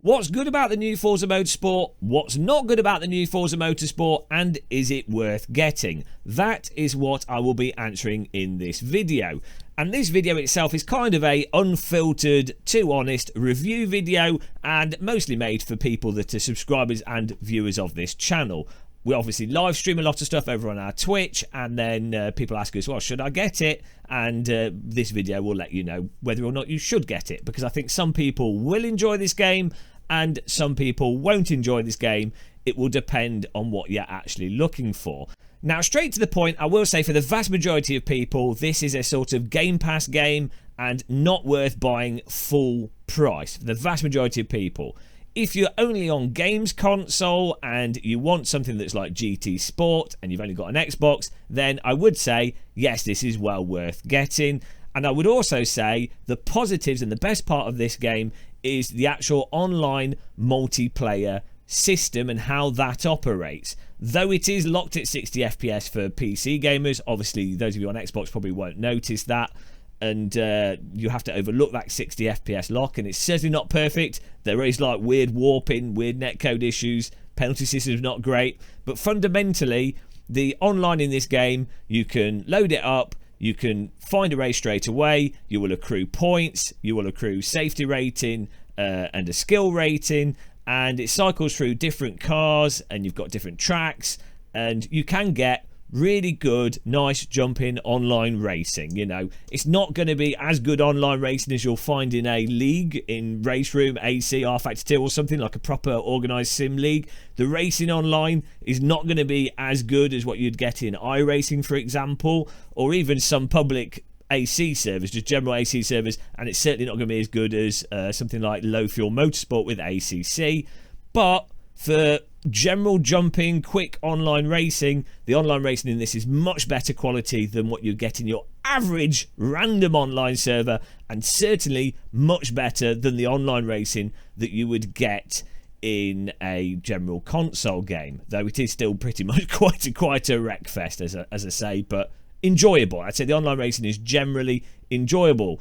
What's good about the new Forza Motorsport? What's not good about the new Forza Motorsport? And is it worth getting? That is what I will be answering in this video. And this video itself is kind of a unfiltered, too honest review video, and mostly made for people that are subscribers and viewers of this channel. We obviously live stream a lot of stuff over on our Twitch, and then people ask us, well, should I get it? And this video will let you know whether or not you should get it, because I think some people will enjoy this game and some people won't enjoy this game. It will depend on what you're actually looking for. Now, straight to the point, I will say for the vast majority of people, this is a sort of Game Pass game and not worth buying full price. For the vast majority of people. If you're only on games console and you want something that's like GT Sport and you've only got an Xbox, then I would say, yes, this is well worth getting. And I would also say the positives and the best part of this game is the actual online multiplayer system and how that operates. Though it is locked at 60 FPS for PC gamers, obviously those of you on Xbox probably won't notice that, and you have to overlook that 60 FPS lock, and it's certainly not perfect. There is like weird warping, weird netcode issues, penalty system's not great, but fundamentally the online in this game, you can load it up, you can find a race straight away, you will accrue points, you will accrue safety rating and a skill rating, and it cycles through different cars and you've got different tracks, and you can get really good, nice jumping online racing. You know, it's not going to be as good online racing as you'll find in a league, in Race Room, AC, R-Factor 2 or something like a proper organised sim league. The racing online is not going to be as good as what you'd get in iRacing, for example, or even some public AC servers, just general AC servers, and it's certainly not going to be as good as something like Low Fuel Motorsport with ACC. But for general jumping, quick online racing, the online racing in this is much better quality than what you get in your average random online server, and certainly much better than the online racing that you would get in a general console game, though it is still pretty much quite a wreckfest, as I say, but enjoyable. I'd say the online racing is generally enjoyable.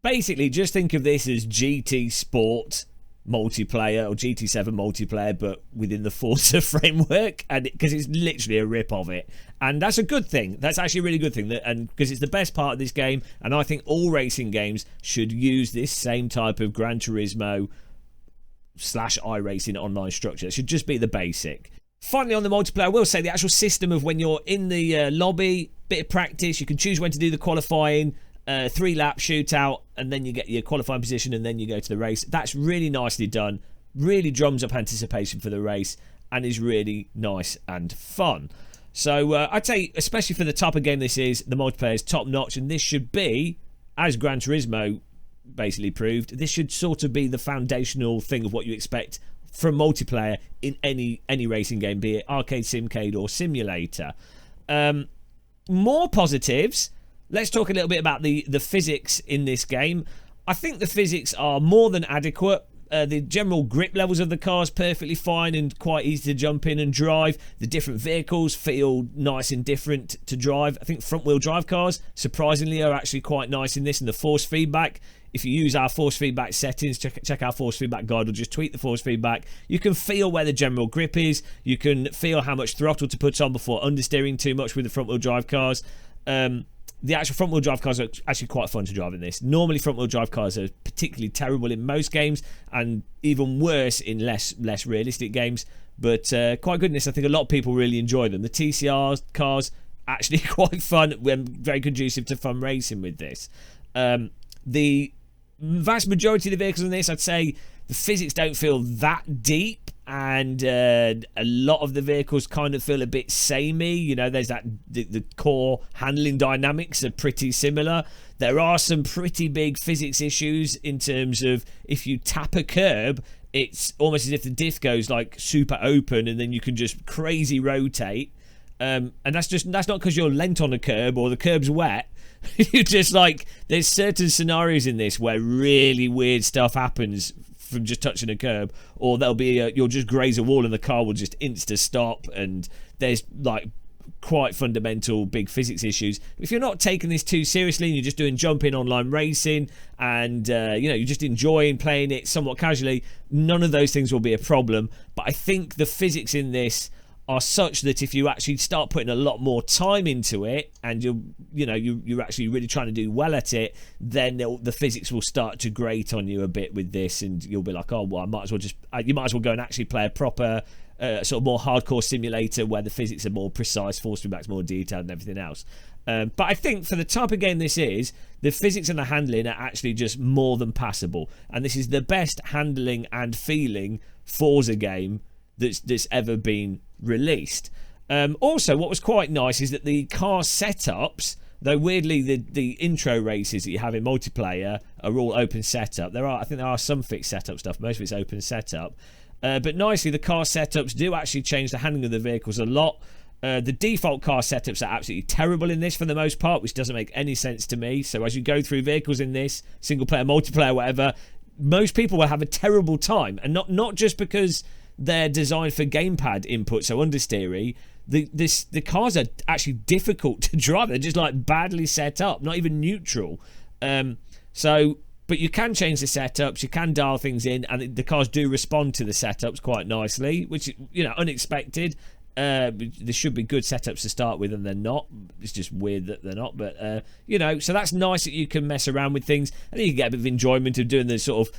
Basically, just think of this as GT Sport multiplayer or GT7 multiplayer, but within the Forza framework, and because it's literally a rip of it, and that's a good thing. That's actually a really good thing, and because it's the best part of this game, and I think all racing games should use this same type of Gran Turismo / iRacing online structure. It should just be the basic. Finally, on the multiplayer, I will say the actual system of when you're in the lobby, bit of practice, you can choose when to do the qualifying, 3-lap shootout, and then you get your qualifying position, and then you go to the race. That's really nicely done, really drums up anticipation for the race, and is really nice and fun. So I'd say, especially for the type of game this is, the multiplayer is top notch, and this should be, as Gran Turismo basically proved, this should sort of be the foundational thing of what you expect from multiplayer in any racing game, be it arcade, simcade or simulator. More positives. Let's talk a little bit about the physics in this game. I think the physics are more than adequate. The general grip levels of the cars perfectly fine and quite easy to jump in and drive. The different vehicles feel nice and different to drive. I think front wheel drive cars surprisingly are actually quite nice in this, and the force feedback, if you use our force feedback settings, check our force feedback guide, or just tweak the force feedback, you can feel where the general grip is. You can feel how much throttle to put on before understeering too much with the front wheel drive cars. The actual front wheel drive cars are actually quite fun to drive in this. Normally front wheel drive cars are particularly terrible in most games, and even worse in less realistic games, but quite good in this. I think a lot of people really enjoy them. The TCR cars actually quite fun, very conducive to fun racing with this. The vast majority of the vehicles in this, I'd say the physics don't feel that deep, and a lot of the vehicles kind of feel a bit samey. You know, there's that the core handling dynamics are pretty similar. There are some pretty big physics issues in terms of if you tap a curb, it's almost as if the diff goes like super open, and then you can just crazy rotate. And that's not because you're lent on a curb or the curb's wet. You just like, there's certain scenarios in this where really weird stuff happens from just touching a curb, or there'll be you'll just graze a wall and the car will just insta stop, and there's like quite fundamental big physics issues. If you're not taking this too seriously and you're just doing jumping online racing and you're just enjoying playing it somewhat casually, none of those things will be a problem. But I think the physics in this are such that if you actually start putting a lot more time into it and you're actually really trying to do well at it, then the physics will start to grate on you a bit with this, and you'll be like, oh well, you might as well go and actually play a proper sort of more hardcore simulator where the physics are more precise, force feedback's more detailed and everything else. But I think for the type of game this is, the physics and the handling are actually just more than passable, and this is the best handling and feeling Forza game that's ever been released. Also, what was quite nice is that the car setups, though weirdly the intro races that you have in multiplayer are all open setup. I think there are some fixed setup stuff. Most of it's open setup. But nicely, the car setups do actually change the handling of the vehicles a lot. The default car setups are absolutely terrible in this for the most part, which doesn't make any sense to me. So as you go through vehicles in this, single player, multiplayer, whatever, most people will have a terrible time. And not just because they're designed for gamepad input, so understeery. The cars are actually difficult to drive. They're just like badly set up, not even neutral. But you can change the setups, you can dial things in, and the cars do respond to the setups quite nicely, which, unexpected. There should be good setups to start with, and they're not. It's just weird that they're not. But, so that's nice that you can mess around with things, and then you get a bit of enjoyment of doing the sort of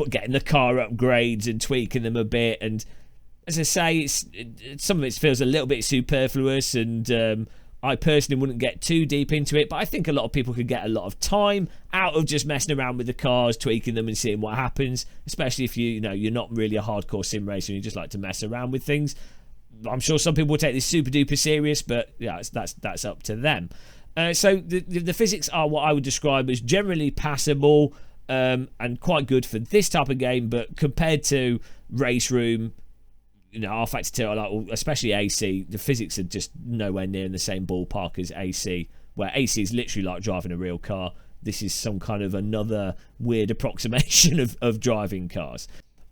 getting the car upgrades and tweaking them a bit. And as I say, some of it feels a little bit superfluous, and I personally wouldn't get too deep into it, but I think a lot of people could get a lot of time out of just messing around with the cars, tweaking them and seeing what happens, especially if you're not really a hardcore sim racer and you just like to mess around with things. I'm sure some people will take this super duper serious, but yeah, that's up to them. So the physics are what I would describe as generally passable, and quite good for this type of game, but compared to Race Room, R Factor 2, especially AC, the physics are just nowhere near in the same ballpark as AC, where AC is literally like driving a real car. This is some kind of another weird approximation of driving cars.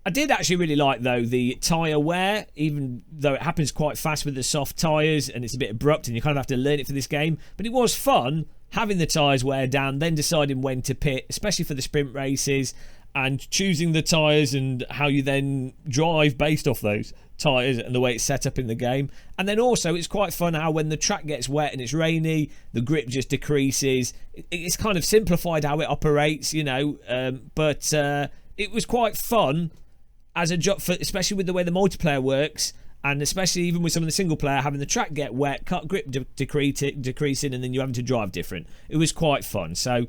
I did actually really like, though, the tyre wear, even though it happens quite fast with the soft tyres and it's a bit abrupt and you kind of have to learn it for this game. But it was fun having the tyres wear down, then deciding when to pit, especially for the sprint races, and choosing the tyres and how you then drive based off those tyres and the way it's set up in the game. And then also it's quite fun how when the track gets wet and it's rainy, the grip just decreases. It's kind of simplified how it operates, but it was quite fun as a job, especially with the way the multiplayer works, and especially even with some of the single player, having the track get wet, grip decreasing, and then you having to drive different. It was quite fun. So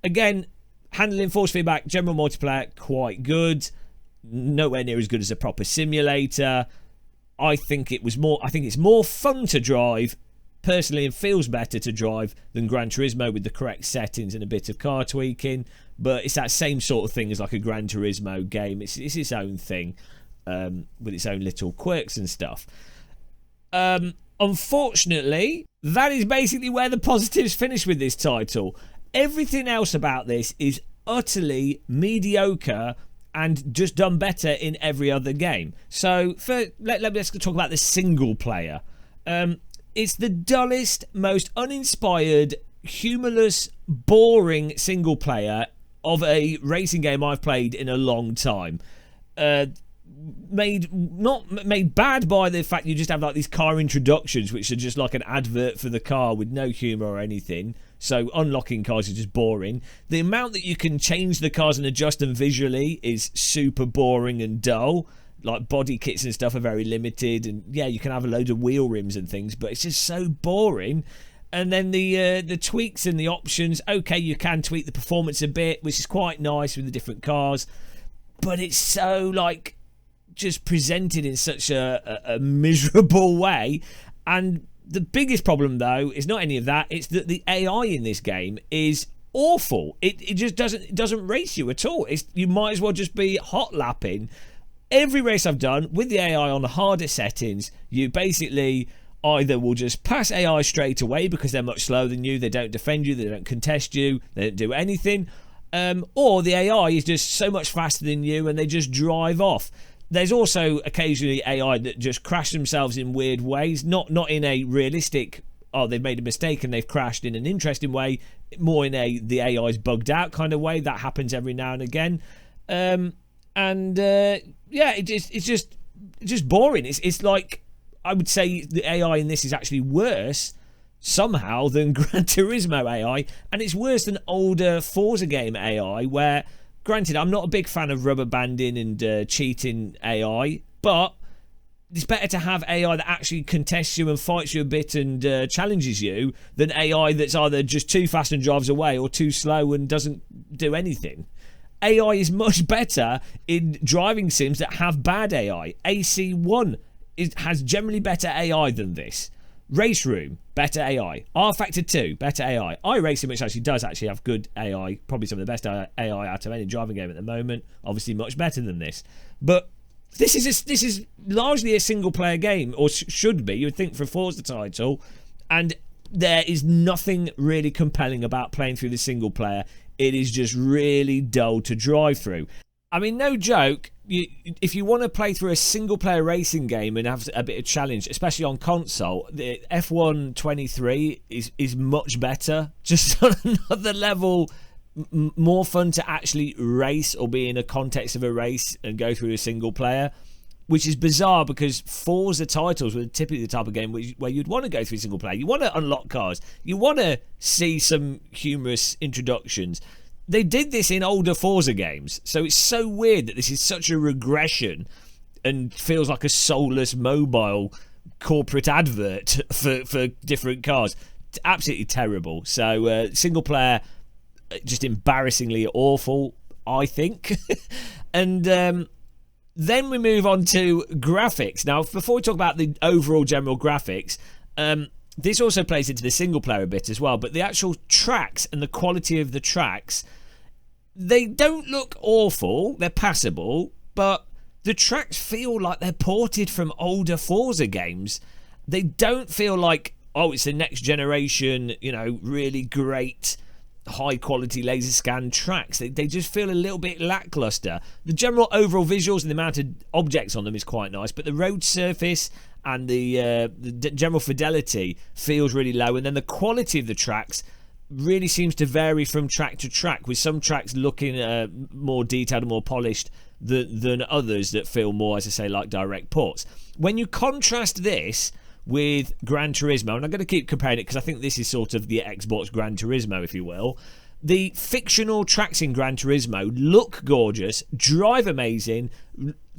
again, handling force feedback, general multiplayer, quite good. Nowhere near as good as a proper simulator. I think it's more fun to drive personally, and feels better to drive than Gran Turismo with the correct settings and a bit of car tweaking. But it's that same sort of thing as like a Gran Turismo game. It's its own thing, with its own little quirks and stuff. Unfortunately, that is basically where the positives finish with this title. Everything else about this is utterly mediocre and just done better in every other game. So let's talk about the single player. It's the dullest, most uninspired, humorless, boring single player of a racing game I've played in a long time. Not made bad by the fact you just have like these car introductions, which are just like an advert for the car with no humour or anything. So unlocking cars is just boring. The amount that you can change the cars and adjust them visually is super boring and dull. Like body kits and stuff are very limited, and yeah, you can have a load of wheel rims and things, but it's just so boring. And then the tweaks and the options, okay, you can tweak the performance a bit, which is quite nice with the different cars, but it's so like just presented in such a miserable way. And the biggest problem, though, is not any of that. It's that the AI in this game is awful. It just doesn't race you at all. You might as well just be hot lapping. Every race I've done with the AI on the harder settings, you basically either will just pass AI straight away because they're much slower than you, they don't defend you, they don't contest you, they don't do anything, or the AI is just so much faster than you and they just drive off. There's also occasionally AI that just crash themselves in weird ways, not in a realistic, oh, they've made a mistake and they've crashed in an interesting way, more in the AI's bugged out kind of way. That happens every now and again. Yeah, it's just boring. It's like, I would say the AI in this is actually worse somehow than Gran Turismo AI, and it's worse than older Forza game AI, where, granted, I'm not a big fan of rubber banding and cheating AI, but it's better to have AI that actually contests you and fights you a bit and challenges you than AI that's either just too fast and drives away or too slow and doesn't do anything. AI is much better in driving sims that have bad AI. AC1 has generally better AI than this. Race Room, better AI. R Factor 2, better AI. iRacing, which actually does have good AI, probably some of the best AI out of any driving game at the moment. Obviously much better than this. But this is largely a single player game, or should be, you would think, for a Forza title, and there is nothing really compelling about playing through the single player. It is just really dull to drive through. I mean, no joke, if you want to play through a single player racing game and have a bit of challenge, especially on console, the F1 23 is much better, just on another level, more fun to actually race or be in a context of a race and go through a single player, which is bizarre because Forza titles were typically the type of game where you'd want to go through single player. You want to unlock cars. You want to see some humorous introductions. They did this in older Forza games, so it's so weird that this is such a regression and feels like a soulless mobile corporate advert for different cars. It's absolutely terrible. So single player, just embarrassingly awful, I think. And then we move on to graphics. Now, before we talk about the overall general graphics, this also plays into the single player a bit as well, but the actual tracks and the quality of the tracks, they don't look awful, they're passable, but the tracks feel like they're ported from older Forza games. They don't feel like, oh, it's the next generation, really great high quality laser scan tracks. They just feel a little bit lackluster. The general overall visuals and the amount of objects on them is quite nice, but the road surface and the general fidelity feels really low, and then the quality of the tracks really seems to vary from track to track, with some tracks looking more detailed and more polished than others that feel more, as I say, like direct ports. When you contrast this with Gran Turismo, and I'm going to keep comparing it because I think this is sort of the Xbox Gran Turismo, if you will. The fictional tracks in Gran Turismo look gorgeous, drive amazing,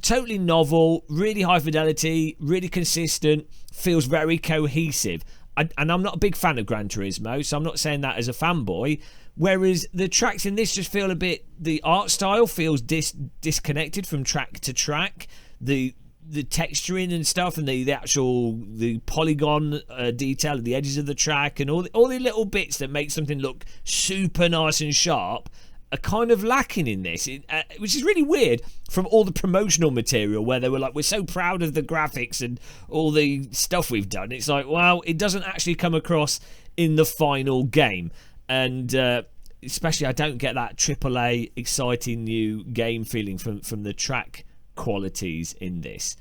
totally novel, really high fidelity, really consistent, feels very cohesive. And I'm not a big fan of Gran Turismo, so I'm not saying that as a fanboy. Whereas the tracks in this just feel a bit, the art style feels disconnected from track to track. The texturing and stuff, and the polygon detail at the edges of the track, and all the little bits that make something look super nice and sharp are kind of lacking in this, which is really weird from all the promotional material where they were like, we're so proud of the graphics and all the stuff we've done. It's like, well, it doesn't actually come across in the final game. And especially I don't get that AAA exciting new game feeling from the track qualities in this,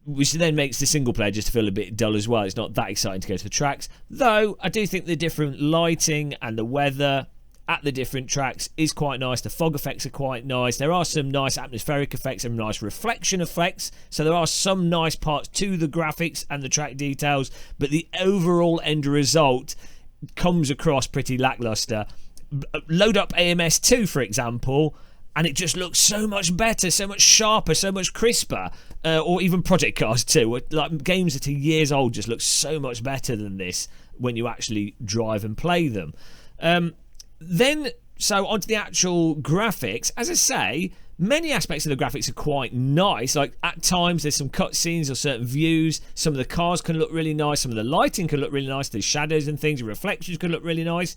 which then makes the single player just feel a bit dull as well. It's not that exciting to go to the tracks, though I do think the different lighting and the weather at the different tracks is quite nice. The fog effects are quite nice. There are some nice atmospheric effects and nice reflection effects, so there are some nice parts to the graphics and the track details, but the overall end result comes across pretty lackluster. Load up AMS2, for example, and it just looks so much better, so much sharper, so much crisper. Or even Project Cars 2, like games that are years old, just look so much better than this when you actually drive and play them. So onto the actual graphics. As I say, many aspects of the graphics are quite nice. Like at times there's some cutscenes or certain views. Some of the cars can look really nice. Some of the lighting can look really nice. The shadows and things, the reflections can look really nice.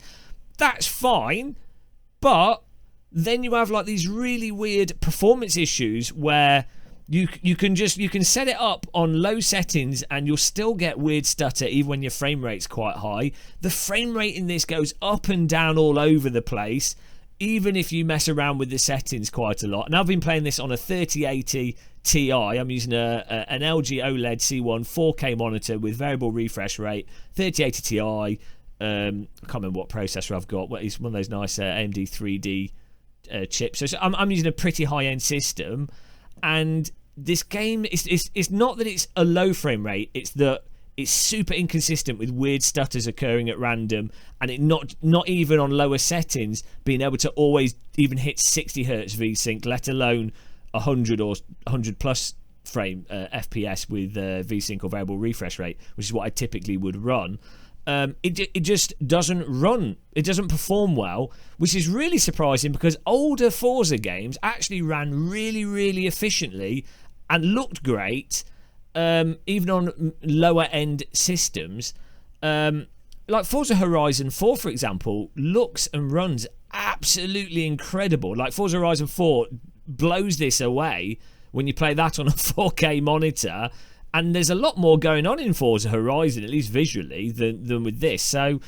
That's fine, but then you have like these really weird performance issues where you can set it up on low settings and you'll still get weird stutter even when your frame rate's quite high. The frame rate in this goes up and down all over the place. even if you mess around with the settings quite a lot. And I've been playing this on a 3080 Ti. I'm using an LG OLED C1 4K monitor with variable refresh rate, 3080 Ti. I can't remember what processor I've got. Well, it's one of those nice AMD 3D chips. So I'm using a pretty high-end system, and this game it's not that it's a low frame rate, it's that it's super inconsistent with weird stutters occurring at random, and it not even on lower settings being able to always even hit 60 hertz VSync, let alone 100 or 100 plus frame FPS with VSync or variable refresh rate, which is what I typically would run. It just doesn't run. It doesn't perform well, which is really surprising because older Forza games actually ran really, really efficiently and looked great, even on lower end systems. Like Forza Horizon 4, for example, looks and runs absolutely incredible. Like Forza Horizon 4 blows this away when you play that on a 4K monitor. And there's a lot more going on in Forza Horizon, at least visually, than with this. So,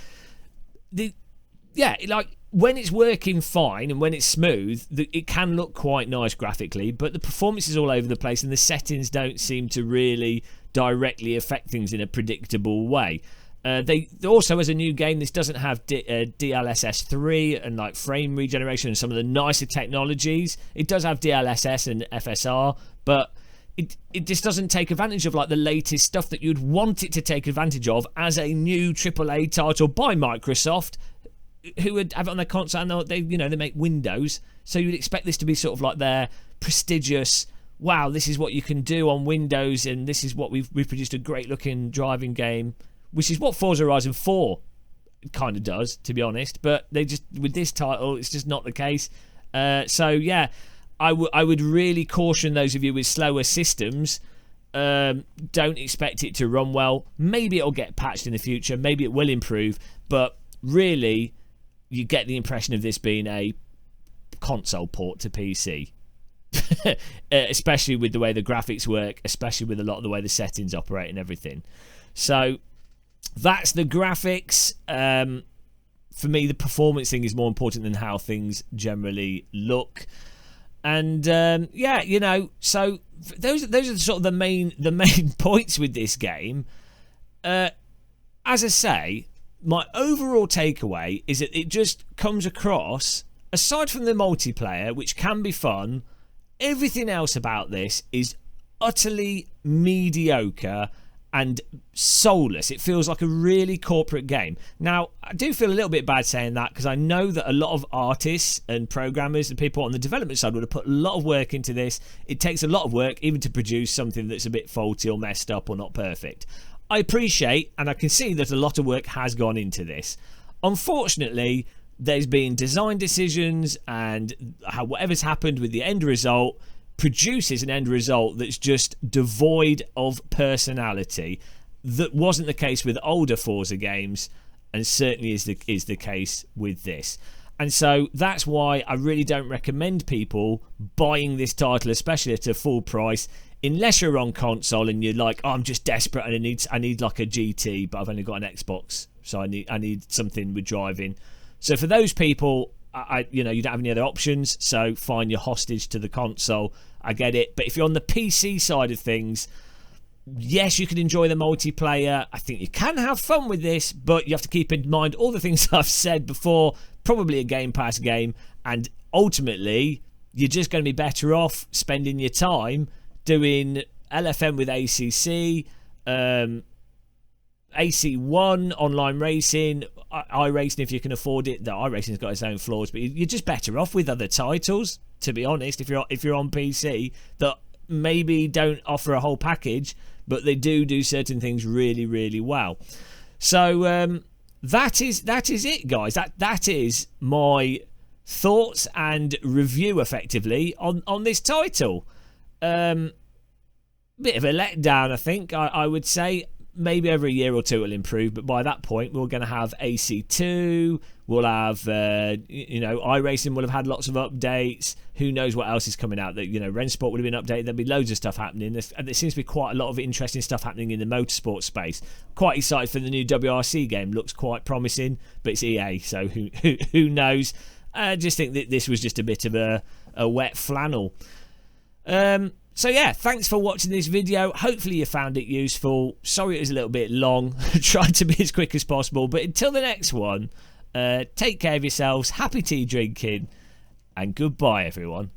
like when it's working fine and when it's smooth, it can look quite nice graphically, but the performance is all over the place and the settings don't seem to really directly affect things in a predictable way. They also, as a new game, this doesn't have DLSS 3 and like frame regeneration and some of the nicer technologies. It does have DLSS and FSR, but it just doesn't take advantage of like the latest stuff that you'd want it to take advantage of as a new AAA title by Microsoft, who would have it on their console. And they make Windows, so you'd expect this to be sort of like their prestigious, wow, this is what you can do on Windows, and this is what we've produced a great looking driving game, which is what Forza Horizon 4 kind of does, to be honest. But they just, with this title, it's just not the case. So yeah, I would really caution those of you with slower systems. Don't expect it to run well. Maybe it'll get patched in the future. Maybe it will improve. But really, you get the impression of this being a console port to PC. Especially with the way the graphics work, especially with a lot of the way the settings operate and everything. So that's the graphics. For me, the performance thing is more important than how things generally look. And so those are sort of the main points with this game. As I say, my overall takeaway is that it just comes across, aside from the multiplayer, which can be fun, everything else about this is utterly mediocre and soulless. It feels like a really corporate game. Now, I do feel a little bit bad saying that, because I know that a lot of artists and programmers and people on the development side would have put a lot of work into this. It takes a lot of work even to produce something that's a bit faulty or messed up or not perfect. I appreciate, and I can see that a lot of work has gone into this. Unfortunately, there's been design decisions, and whatever's happened with the end result produces an end result that's just devoid of personality. That wasn't the case with older Forza games, and certainly is the case with this. And so that's why I really don't recommend people buying this title, especially at a full price, unless you're on console and you're like, oh, I'm just desperate and I need like a GT, but I've only got an Xbox, so I need something with driving. So for those people, you don't have any other options, so fine, you're hostage to the console. I get it. But if you're on the PC side of things, yes, you can enjoy the multiplayer. I think you can have fun with this, but you have to keep in mind all the things I've said before. Probably a Game Pass game, and ultimately you're just going to be better off spending your time doing LFM with ACC, AC1 online racing, iRacing if you can afford it. The iRacing's got its own flaws, but you're just better off with other titles, to be honest, if you're on PC that maybe don't offer a whole package, but they do certain things really, really well. So that is it, guys. That is my thoughts and review effectively on this title. Bit of a letdown, I think. I would say maybe over a year or two it'll improve, but by that point we're going to have AC2, we'll have iRacing will have had lots of updates. Who knows what else is coming out? That Rennsport would have been updated. There'll be loads of stuff happening, and there seems to be quite a lot of interesting stuff happening in the motorsport space. Quite excited for the new WRC game. Looks quite promising, but it's EA, so who knows? I just think that this was just a bit of a wet flannel. So yeah, thanks for watching this video. Hopefully you found it useful. Sorry it was a little bit long. Tried to be as quick as possible. But until the next one, take care of yourselves. Happy tea drinking. And goodbye, everyone.